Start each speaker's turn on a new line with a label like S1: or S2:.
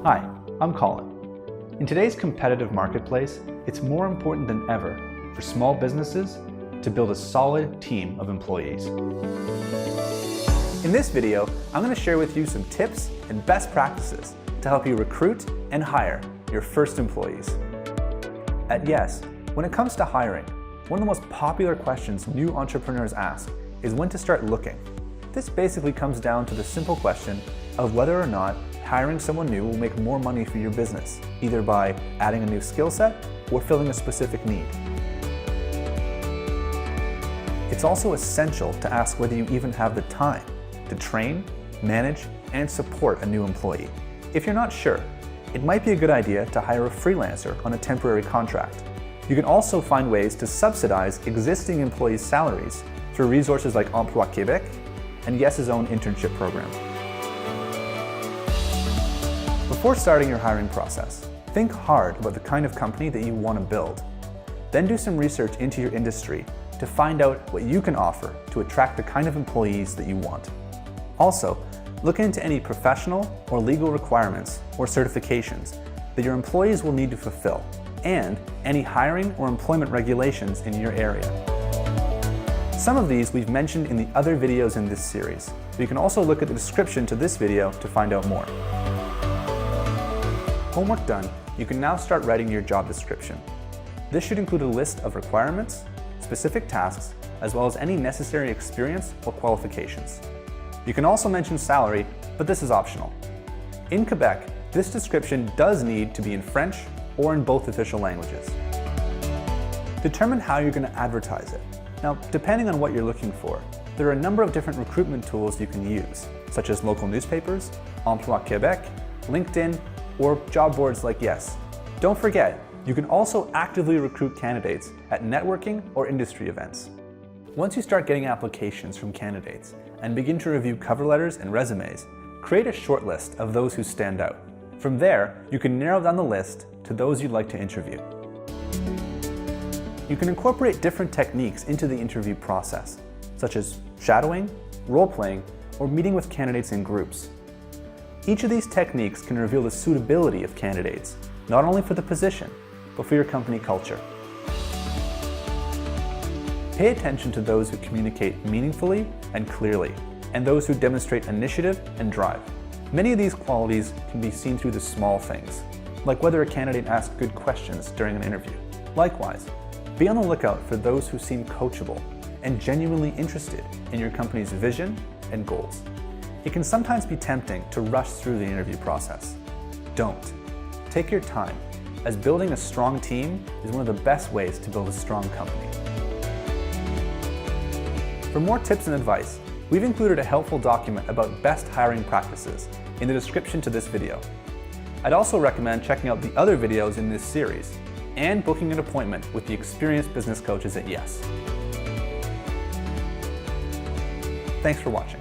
S1: Hi, I'm Colin. In today's competitive marketplace, it's more important than ever for small businesses to build a solid team of employees. In this video, I'm going to share with you some tips and best practices to help you recruit and hire your first employees. At Yes, when it comes to hiring, one of the most popular questions new entrepreneurs ask is when to start looking. This basically comes down to the simple question of whether or not hiring someone new will make more money for your business, either by adding a new skill set or filling a specific need. It's also essential to ask whether you even have the time to train, manage, and support a new employee. If you're not sure, it might be a good idea to hire a freelancer on a temporary contract. You can also find ways to subsidize existing employees' salaries through resources like Emploi Québec and Yes's own internship program. Before starting your hiring process, think hard about the kind of company that you want to build. Then do some research into your industry to find out what you can offer to attract the kind of employees that you want. Also, look into any professional or legal requirements or certifications that your employees will need to fulfill, and any hiring or employment regulations in your area. Some of these we've mentioned in the other videos in this series, but you can also look at the description to this video to find out more. Homework done, you can now start writing your job description. This should include a list of requirements, specific tasks, as well as any necessary experience or qualifications. You can also mention salary, but this is optional. In Quebec, this description does need to be in French or in both official languages. Determine how you're going to advertise it. Now, depending on what you're looking for, there are a number of different recruitment tools you can use, such as local newspapers, Emploi Québec, LinkedIn, or job boards like Yes. Don't forget, you can also actively recruit candidates at networking or industry events. Once you start getting applications from candidates and begin to review cover letters and resumes, create a short list of those who stand out. From there, you can narrow down the list to those you'd like to interview. You can incorporate different techniques into the interview process, such as shadowing, role-playing, or meeting with candidates in groups. Each of these techniques can reveal the suitability of candidates, not only for the position, but for your company culture. Pay attention to those who communicate meaningfully and clearly, and those who demonstrate initiative and drive. Many of these qualities can be seen through the small things, like whether a candidate asks good questions during an interview. Likewise, be on the lookout for those who seem coachable and genuinely interested in your company's vision and goals. It can sometimes be tempting to rush through the interview process. Don't. Take your time, as building a strong team is one of the best ways to build a strong company. For more tips and advice, we've included a helpful document about best hiring practices in the description to this video. I'd also recommend checking out the other videos in this series and booking an appointment with the experienced business coaches at Yes. Thanks for watching.